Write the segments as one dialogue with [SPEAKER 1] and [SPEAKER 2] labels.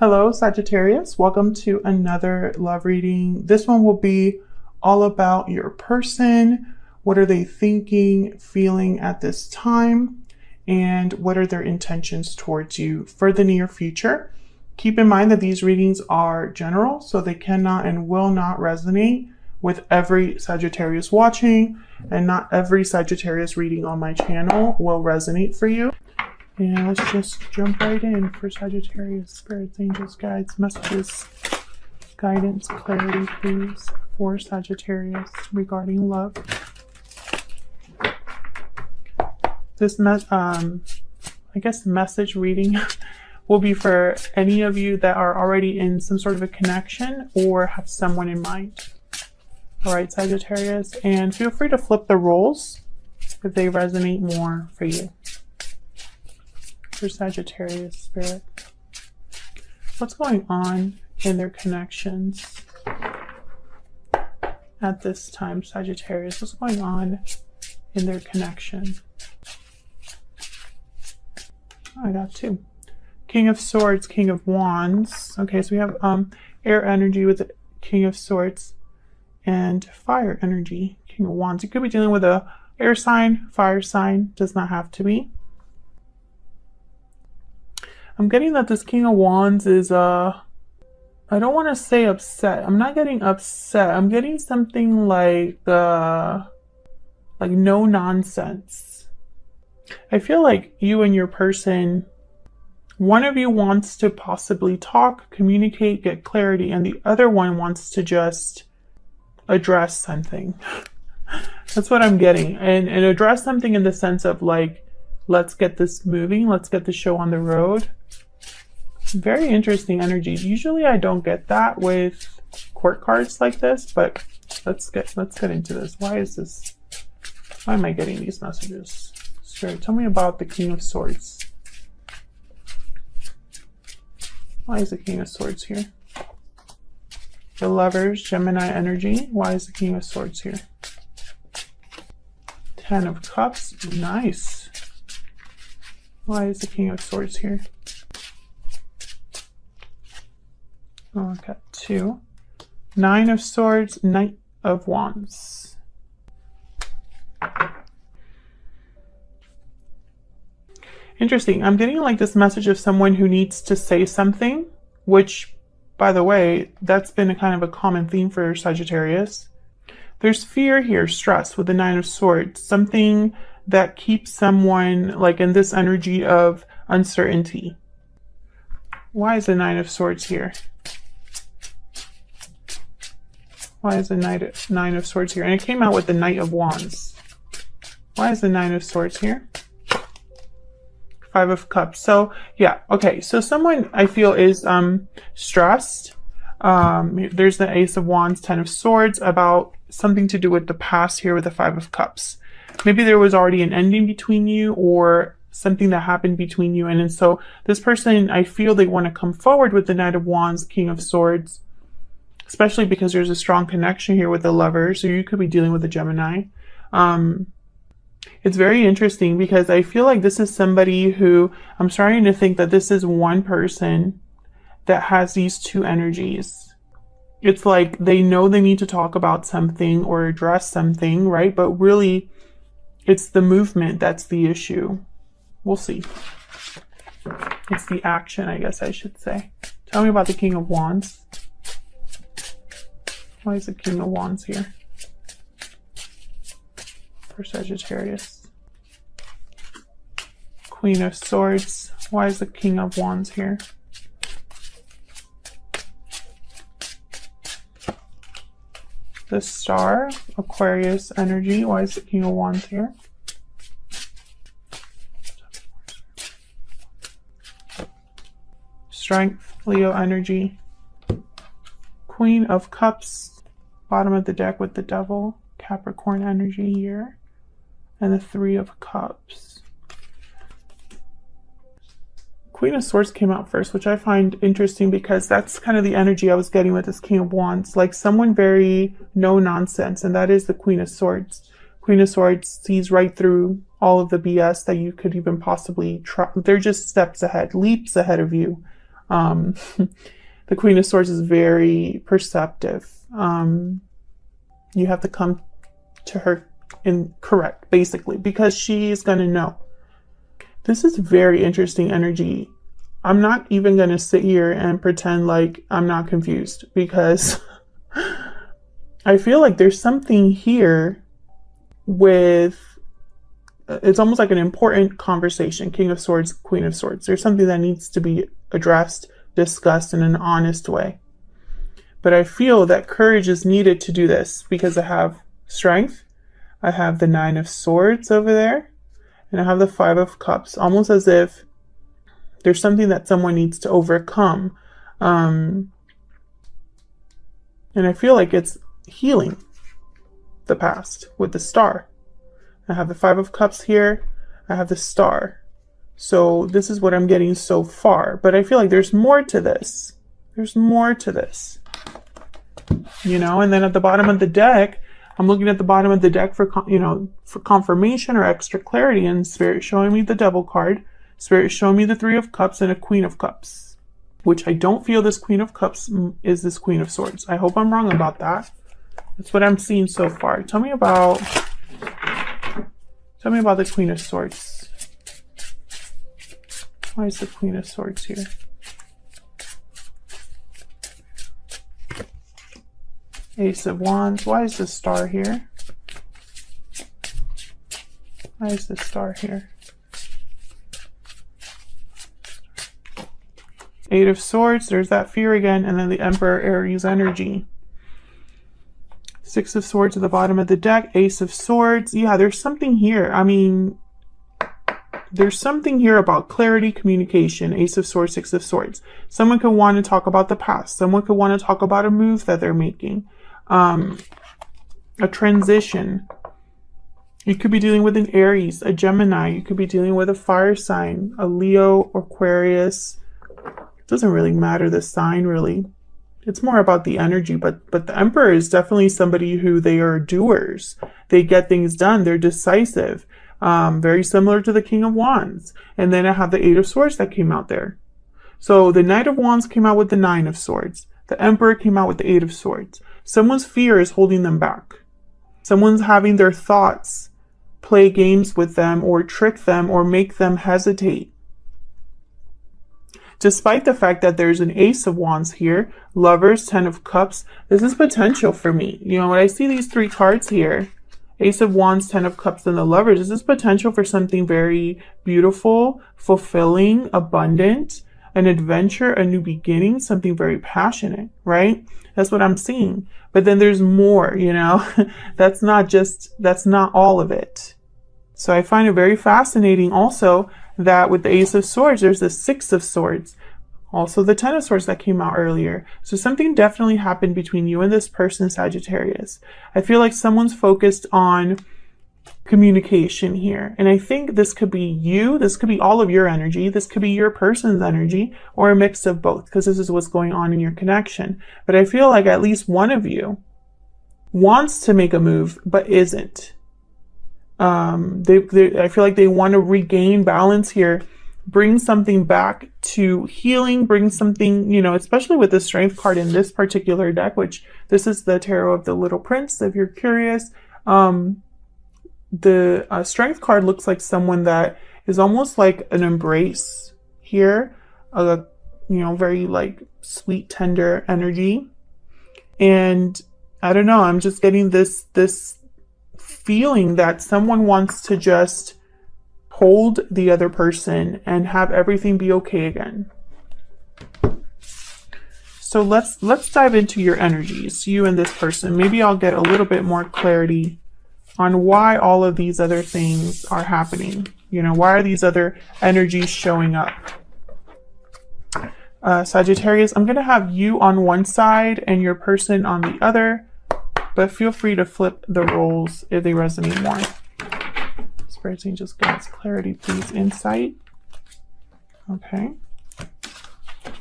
[SPEAKER 1] Hello, Sagittarius. Welcome to another love reading. This one will be all about your person. What are they thinking, feeling at this time? And what are their intentions towards you for the near future? Keep in mind that these readings are general, so they cannot and will not resonate with every Sagittarius watching, and not every Sagittarius reading on my channel will resonate for you. And let's just jump right in for Sagittarius. Spirits, angels, guides, messages, guidance, clarity, please, for Sagittarius regarding love. This I guess the message reading will be for any of you that are already in some sort of a connection or have someone in mind. All right, Sagittarius, and feel free to flip the roles if they resonate more for you. For Sagittarius spirit, what's going on in their connections at this time? Sagittarius, what's going on in their connection? I got two. King of Swords, King of Wands. Okay, so we have air energy with the King of Swords and fire energy, King of Wands. You could be dealing with a air sign, fire sign, does not have to be. I'm getting that this King of Wands is, I don't want to say upset. I'm not getting upset. I'm getting something like no nonsense. I feel like you and your person, one of you wants to possibly talk, communicate, get clarity, and the other one wants to just address something. That's what I'm getting. And address something in the sense of like, let's get this moving. Let's get the show on the road. Very interesting energy. Usually I don't get that with court cards like this, but let's get into this. Why am I getting these messages? Spirit, tell me about the King of Swords. Why is the King of Swords here? The Lovers, Gemini energy. Why is the King of Swords here? Ten of Cups. Nice. Why is the King of Swords here? Oh, I got two. Nine of Swords, Knight of Wands. Interesting. I'm getting like this message of someone who needs to say something, which, by the way, that's been a kind of a common theme for Sagittarius. There's fear here, stress with the Nine of Swords, something that keeps someone like in this energy of uncertainty. Why is the Nine of Swords here? Why is the Nine of Swords here? And it came out with the Knight of Wands. Why is the Nine of Swords here? Five of Cups. So yeah, okay. So someone I feel is stressed. There's the Ace of Wands, Ten of Swords, about something to do with the past here with the Five of Cups. Maybe there was already an ending between you or something that happened between you. And so this person, I feel they want to come forward with the Knight of Wands, King of Swords, especially because there's a strong connection here with the Lovers. So you could be dealing with a Gemini. It's very interesting because I feel like this is somebody who, I'm starting to think that this is one person that has these two energies. It's like they know they need to talk about something or address something, right? But really, it's the movement that's the issue. We'll see. It's the action, I guess I should say. Tell me about the King of Wands. Why is the King of Wands here for Sagittarius? Queen of Swords. Why is the King of Wands here? The Star, Aquarius energy. Why is the King of Wands here? Strength, Leo energy. Queen of Cups, bottom of the deck with the Devil, Capricorn energy here, and the Three of Cups. Queen of Swords came out first, which I find interesting because that's kind of the energy I was getting with this King of Wands, like someone very no nonsense, and that is the Queen of Swords. Queen of Swords sees right through all of the BS that you could even possibly try. They're just steps ahead, leaps ahead of you. The Queen of Swords is very perceptive. You have to come to her correct, basically, because she's going to know. This is very interesting energy. I'm not even going to sit here and pretend like I'm not confused, because I feel like there's something here with, it's almost like an important conversation. King of Swords, Queen of Swords. There's something that needs to be addressed, discussed in an honest way. But I feel that courage is needed to do this, because I have strength. I have the 9 of Swords over there. And I have the 5 of Cups. Almost as if there's something that someone needs to overcome. And I feel like it's healing the past with the Star. I have the 5 of Cups here. I have the Star. So this is what I'm getting so far. But I feel like there's more to this. There's more to this. You know, and then at the bottom of the deck, I'm looking at the bottom of the deck for, you know, for confirmation or extra clarity, and Spirit showing me the Devil card. Spirit showing me the 3 of Cups and a Queen of Cups, which I don't feel this Queen of Cups is this Queen of Swords. I hope I'm wrong about that. That's what I'm seeing so far. Tell me about the Queen of Swords. Why is the Queen of Swords here? Ace of Wands. Why is the Star here? Why is the Star here? 8 of Swords. There's that fear again. And then the Emperor, Aries energy. 6 of Swords at the bottom of the deck. Ace of Swords. Yeah, there's something here. I mean, there's something here about clarity, communication. Ace of Swords, 6 of Swords. Someone could want to talk about the past. Someone could want to talk about a move that they're making. A transition. You could be dealing with an Aries, a Gemini. You could be dealing with a fire sign, a Leo, Aquarius. It doesn't really matter the sign, really. It's more about the energy, but the Emperor is definitely somebody who they are doers. They get things done. They're decisive. Very similar to the King of Wands. And then I have the 8 of Swords that came out there. So the Knight of Wands came out with the 9 of Swords. The Emperor came out with the 8 of Swords. Someone's fear is holding them back. Someone's having their thoughts play games with them or trick them or make them hesitate. Despite the fact that there's an Ace of Wands here, Lovers, 10 of Cups, this is potential for me. You know, when I see these 3 cards here, Ace of Wands, 10 of Cups, and the Lovers, this is potential for something very beautiful, fulfilling, abundant, an adventure, a new beginning, something very passionate, right? That's what I'm seeing. But then there's more, you know, that's not all of it. So I find it very fascinating also that with the Ace of Swords, there's the 6 of Swords, also the 10 of Swords that came out earlier. So something definitely happened between you and this person, Sagittarius. I feel like someone's focused on communication here. And I think this could be you, this could be all of your energy, this could be your person's energy, or a mix of both, because this is what's going on in your connection. But I feel like at least one of you wants to make a move, but isn't. I feel like they want to regain balance here, bring something back to healing, bring something, you know, especially with the Strength card in this particular deck, which this is the Tarot of the Little Prince, if you're curious. The Strength card looks like someone that is almost like an embrace here, you know, very like sweet, tender energy. And I don't know, I'm just getting this feeling that someone wants to just hold the other person and have everything be okay again. So let's dive into your energies, you and this person. Maybe I'll get a little bit more clarity on why all of these other things are happening. You know, why are these other energies showing up? Sagittarius, I'm going to have you on one side and your person on the other, but feel free to flip the roles if they resonate more. Spirit Angels, give us clarity, please. Insight. Okay.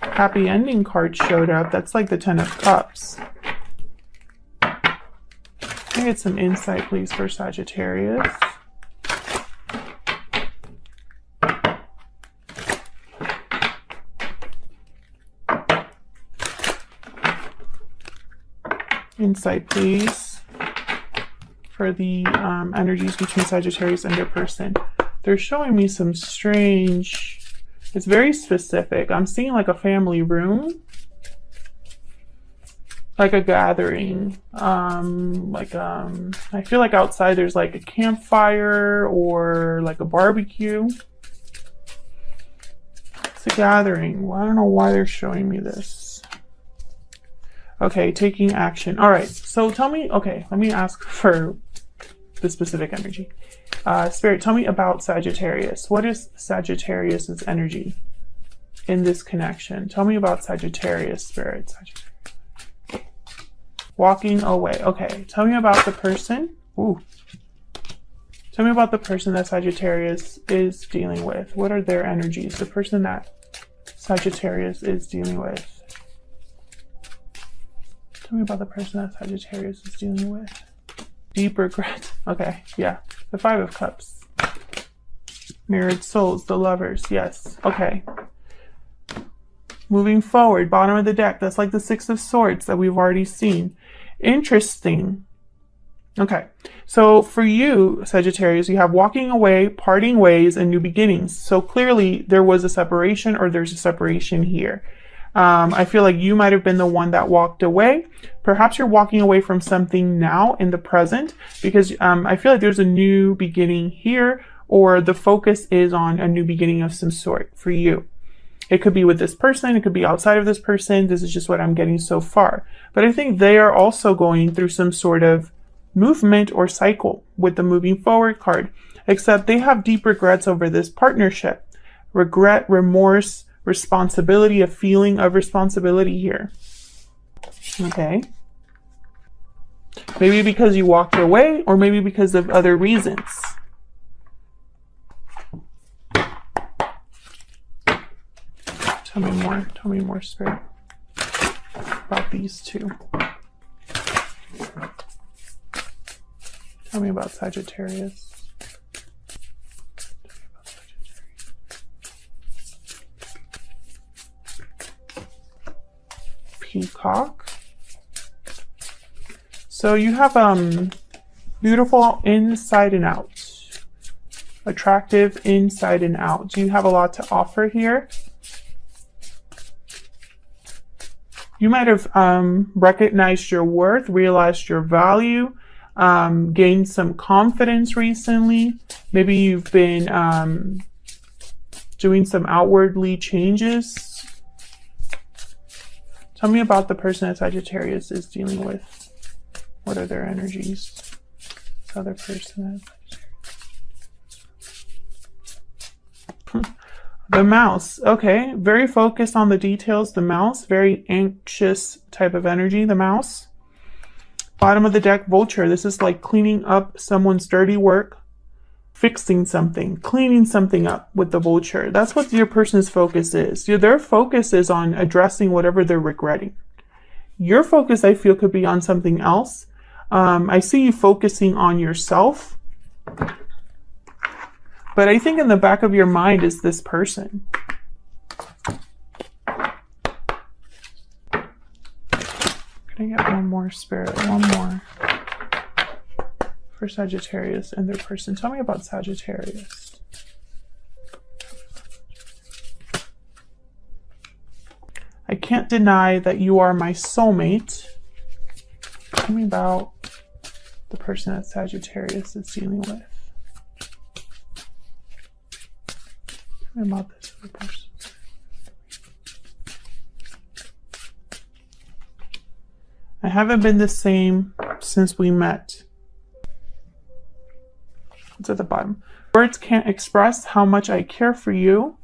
[SPEAKER 1] Happy ending card showed up. That's like the 10 of Cups. Can I get some insight, please, for Sagittarius? Insight, please, for the energies between Sagittarius and their person. They're showing me some strange, it's very specific. I'm seeing like a family room, like a gathering. I feel like outside there's like a campfire or like a barbecue. It's a gathering. Well, I don't know why they're showing me this. Okay, taking action. All right, so tell me, okay, let me ask for the specific energy. Spirit, tell me about Sagittarius. What is Sagittarius's energy in this connection? Tell me about Sagittarius, Spirit. Sagittarius. Walking away. Okay, tell me about the person. Ooh. Tell me about the person that Sagittarius is dealing with. What are their energies? The person that Sagittarius is dealing with. Tell me about the person that Sagittarius is dealing with. Deep regret. Okay, yeah. The Five of Cups. Mirrored souls, the lovers. Yes. Okay. Moving forward, bottom of the deck. That's like the Six of Swords that we've already seen. Interesting. Okay. So for you, Sagittarius, you have walking away, parting ways, and new beginnings. So clearly there was a separation, or there's a separation here. I feel like you might have been the one that walked away. Perhaps you're walking away from something now in the present, because I feel like there's a new beginning here, or the focus is on a new beginning of some sort for you. It could be with this person. It could be outside of this person. This is just what I'm getting so far. But I think they are also going through some sort of movement or cycle with the moving forward card, except they have deep regrets over this partnership. Regret, remorse, responsibility, a feeling of responsibility here. Okay. Maybe because you walked away, or maybe because of other reasons. Tell me more, Spirit, about these two. Tell me about Sagittarius. Peacock. So you have beautiful inside and out. Attractive inside and out. You have a lot to offer here. You might have recognized your worth, realized your value, gained some confidence recently. Maybe you've been doing some outwardly changes. Tell me about the person that Sagittarius is dealing with. What are their energies? This other person. The mouse. Okay, very focused on the details. The mouse, very anxious type of energy. The mouse. Bottom of the deck, vulture. This is like cleaning up someone's dirty work, fixing something, cleaning something up with the vulture. That's what your person's focus is. Their focus is on addressing whatever they're regretting. Your focus, I feel, could be on something else. I see you focusing on yourself. But I think in the back of your mind is this person. Can I get one more, Spirit? One more. For Sagittarius and their person. Tell me about Sagittarius. I can't deny that you are my soulmate. Tell me about the person that Sagittarius is dealing with. Tell me about this other person. I haven't been the same since we met. It's at the bottom. Words can't express how much I care for you.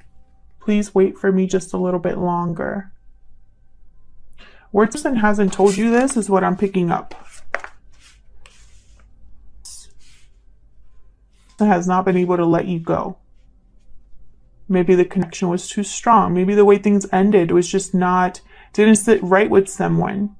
[SPEAKER 1] Please wait for me just a little bit longer. Words person hasn't told you this is what I'm picking up. That has not been able to let you go. Maybe the connection was too strong. Maybe the way things ended was just didn't sit right with someone.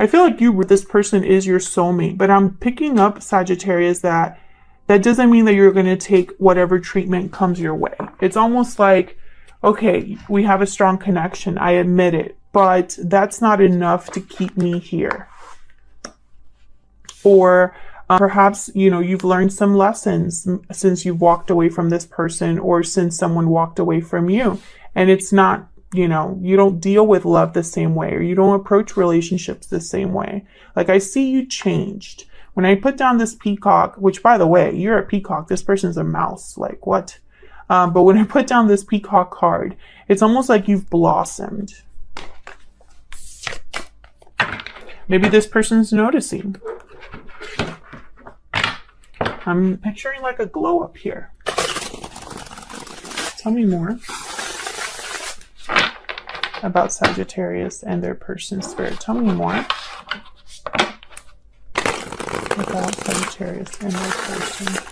[SPEAKER 1] I feel like this person is your soulmate, but I'm picking up, Sagittarius, that doesn't mean that you're going to take whatever treatment comes your way. It's almost like, okay, we have a strong connection. I admit it. but that's not enough to keep me here. Or perhaps, you know, you've learned some lessons since you've walked away from this person, or since someone walked away from you. And it's not, you know, you don't deal with love the same way, or you don't approach relationships the same way. Like, I see you changed. When I put down this peacock, which, by the way, you're a peacock, this person's a mouse, like what? But when I put down this peacock card, it's almost like you've blossomed. Maybe this person's noticing. I'm picturing like a glow up here. Tell me more about Sagittarius and their person, Spirit. Tell me more about Sagittarius and their person.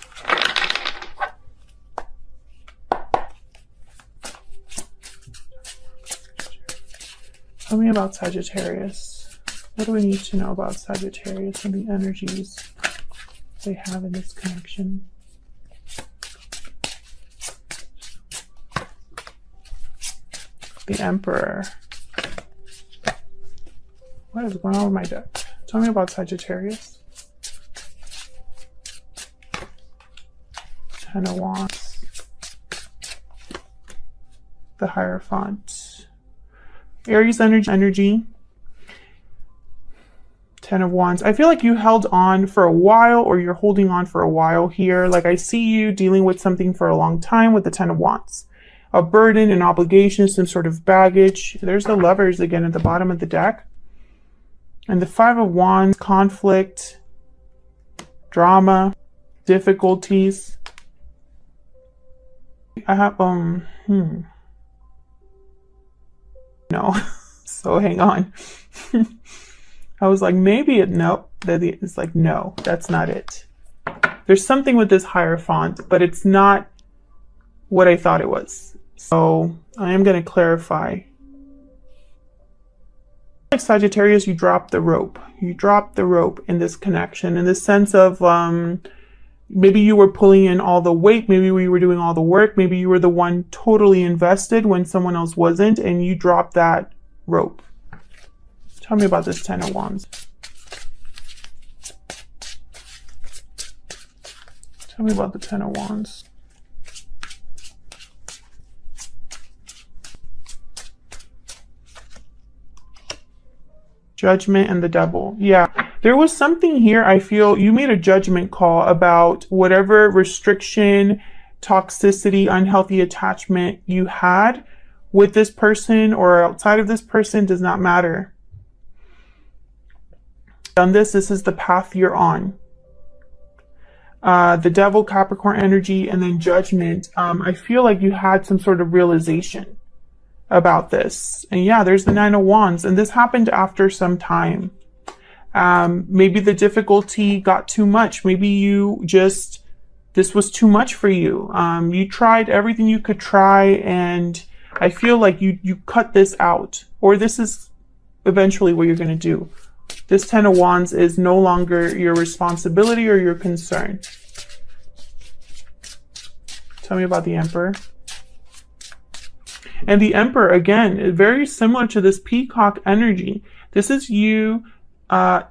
[SPEAKER 1] Tell me about Sagittarius. What do we need to know about Sagittarius and the energies they have in this connection? The Emperor. What is going on with my deck? Tell me about Sagittarius. Ten of Wands. The Hierophant. Aries energy. Ten of Wands. I feel like you held on for a while, or you're holding on for a while here. Like, I see you dealing with something for a long time with the Ten of Wands. A burden, an obligation, some sort of baggage. There's the Lovers again at the bottom of the deck. And the Five of Wands, conflict, drama, difficulties. I have, no. So hang on. I was like, maybe nope. It's like, no, that's not it. There's something with this Hierophant, but it's not what I thought it was. So I am going to clarify. Like Sagittarius, you dropped the rope. You dropped the rope in this connection, in the sense of maybe you were pulling in all the weight. Maybe we were doing all the work. Maybe you were the one totally invested when someone else wasn't, and you dropped that rope. Tell me about this Ten of Wands. Tell me about the Ten of Wands. Judgment and the Devil. Yeah, there was something here. I feel you made a judgment call about whatever restriction, toxicity, unhealthy attachment you had with this person or outside of this person, does not matter. Done this is the path you're on. The Devil, Capricorn energy, and then Judgment. I feel like you had some sort of realization about this. And yeah, there's the Nine of Wands, and this happened after some time. Maybe the difficulty got too much. Maybe you just, this was too much for you. You tried everything you could try, and I feel like you cut this out, or this is eventually what you're going to do. This Ten of Wands is no longer your responsibility or your concern. Tell me about the Emperor. And the Emperor, again, very similar to this peacock energy. This is you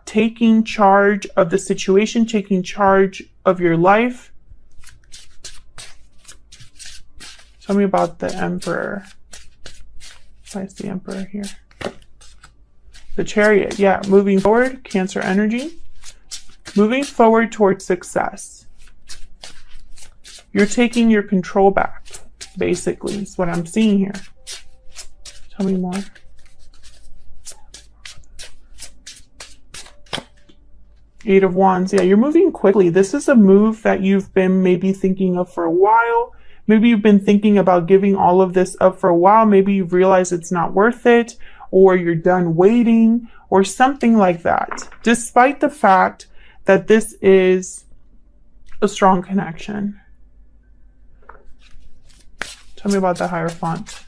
[SPEAKER 1] taking charge of the situation, taking charge of your life. Tell me about the Emperor. Why is the Emperor here? The Chariot, yeah, moving forward, Cancer energy. Moving forward towards success. You're taking your control back, basically, is what I'm seeing here. Tell me more. Eight of Wands, yeah, you're moving quickly. This is a move that you've been maybe thinking of for a while. Maybe you've been thinking about giving all of this up for a while. Maybe you've realized it's not worth it, or you're done waiting, or something like that. Despite the fact that this is a strong connection. Tell me about the Hierophant.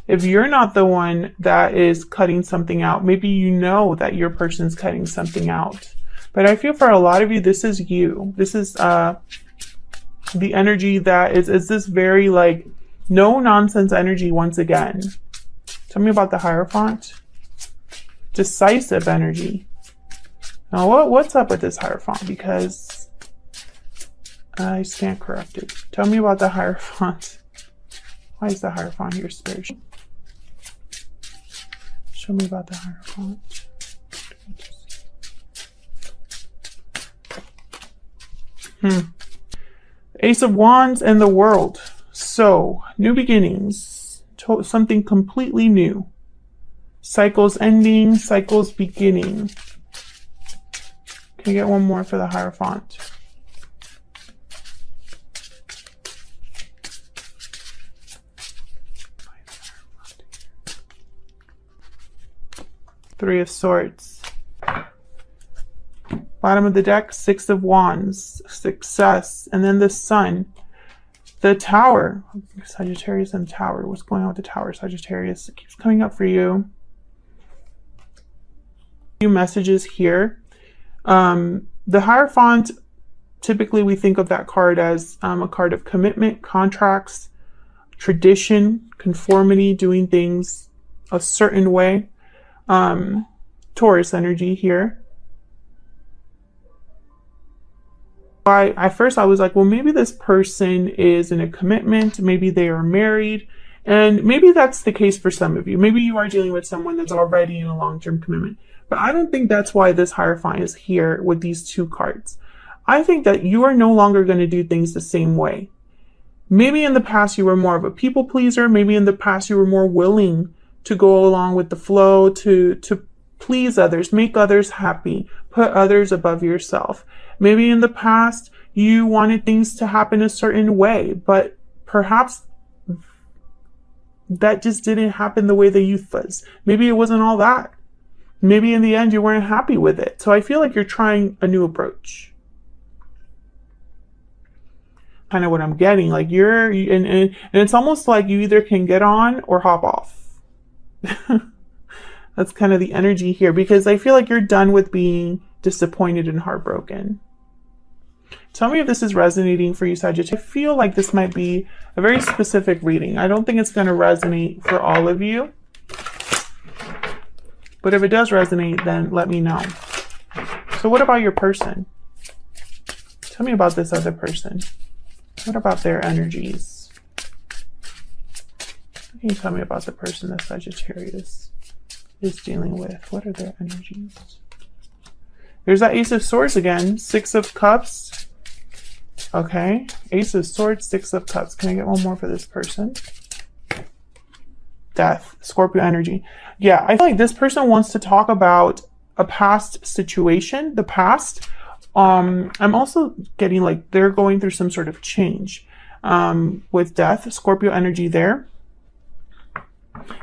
[SPEAKER 1] If you're not the one that is cutting something out, maybe you know that your person's cutting something out. But I feel for a lot of you, this is you. This is the energy that is this very like No nonsense energy once again. Tell me about the Hierophant. Decisive energy. Now, what's up with this Hierophant? Because I stand corrected. Tell me about the Hierophant. Why is the Hierophant here, Spirit? Show me about the Hierophant. Ace of Wands and the World. So, new beginnings. Something completely new. Cycles ending, cycles beginning. Can you get one more for the Hierophant? Three of Swords. Bottom of the deck, Six of Wands. Success. And then the Sun. The Tower. Sagittarius and Tower. What's going on with the Tower, Sagittarius? It keeps coming up for you. Few messages here. The Hierophant, typically we think of that card as a card of commitment, contracts, tradition, conformity, doing things a certain way. Taurus energy here. At first I was like, well, maybe this person is in a commitment, maybe they are married, and maybe that's the case for some of you. Maybe you are dealing with someone that's already in a long-term commitment. But I don't think that's why this Hierophant is here with these two cards. I think that you are no longer going to do things the same way. Maybe in the past you were more of a people pleaser. Maybe in the past you were more willing to go along with the flow, to please others, make others happy, put others above yourself. Maybe in the past you wanted things to happen a certain way, but perhaps that just didn't happen the way the youth was. Maybe it wasn't all that. Maybe in the end you weren't happy with it. So I feel like you're trying a new approach. Kind of what I'm getting. Like and it's almost like you either can get on or hop off. That's kind of the energy here, because I feel like you're done with being disappointed and heartbroken. Tell me if this is resonating for you, Sagittarius. I feel like this might be a very specific reading. I don't think it's going to resonate for all of you. But if it does resonate, then let me know. So what about your person? Tell me about this other person. What about their energies? Can you tell me about the person that Sagittarius is dealing with? What are their energies? There's that Ace of Swords again. Six of Cups. Okay. Ace of Swords, Six of Cups. Can I get one more for this person? Death. Scorpio energy. Yeah, I feel like this person wants to talk about a past situation, the past. I'm also getting like they're going through some sort of change with death. Scorpio energy there.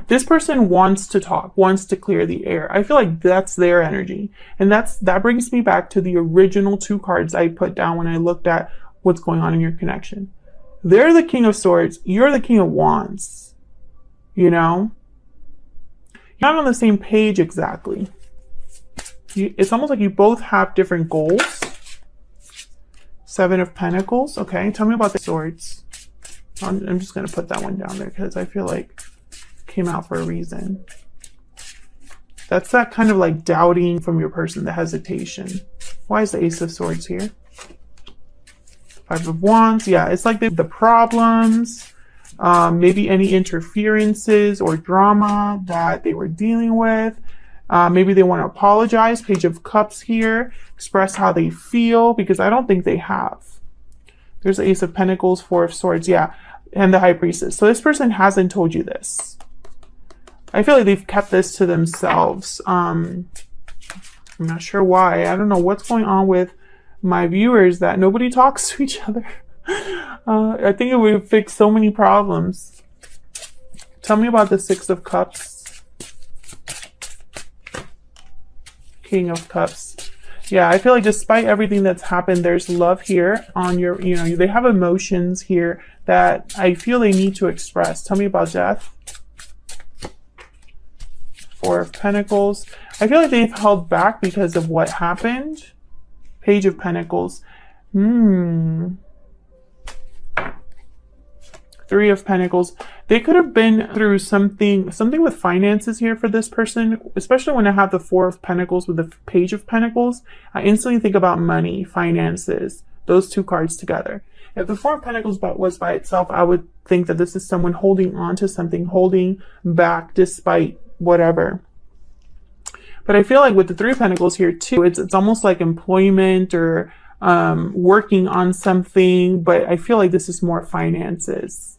[SPEAKER 1] This person wants to talk, wants to clear the air. I feel like that's their energy. And that brings me back to the original two cards I put down when I looked at what's going on in your connection. They're the King of Swords. You're the King of Wands. You know? You're not on the same page exactly. It's almost like you both have different goals. Seven of Pentacles. Okay, tell me about the Swords. I'm just going to put that one down there because I feel like came out for a reason. That's that kind of like doubting from your person, the hesitation. Why is the Ace of Swords here? Five of Wands. Yeah, it's like the problems, maybe any interferences or drama that they were dealing with. Maybe they want to apologize. Page of Cups here. Express how they feel, because I don't think they have. There's the Ace of Pentacles, Four of Swords. Yeah, and the High Priestess. So this person hasn't told you this. I feel like they've kept this to themselves. I'm not sure why. I don't know what's going on with my viewers that nobody talks to each other. I think it would fix so many problems. Tell me about the Six of Cups. King of Cups. Yeah, I feel like despite everything that's happened, there's love here on your, they have emotions here that I feel they need to express. Tell me about death. Four of Pentacles. I feel like they've held back because of what happened. Page of Pentacles. Tell Three of Pentacles. They could have been through something with finances here for this person, especially when I have the Four of Pentacles with the Page of Pentacles. I instantly think about money, finances, those two cards together. If the Four of Pentacles was by itself, I would think that this is someone holding on to something, holding back despite whatever. But I feel like with the Three of Pentacles here too, it's almost like employment or working on something, but I feel like this is more finances.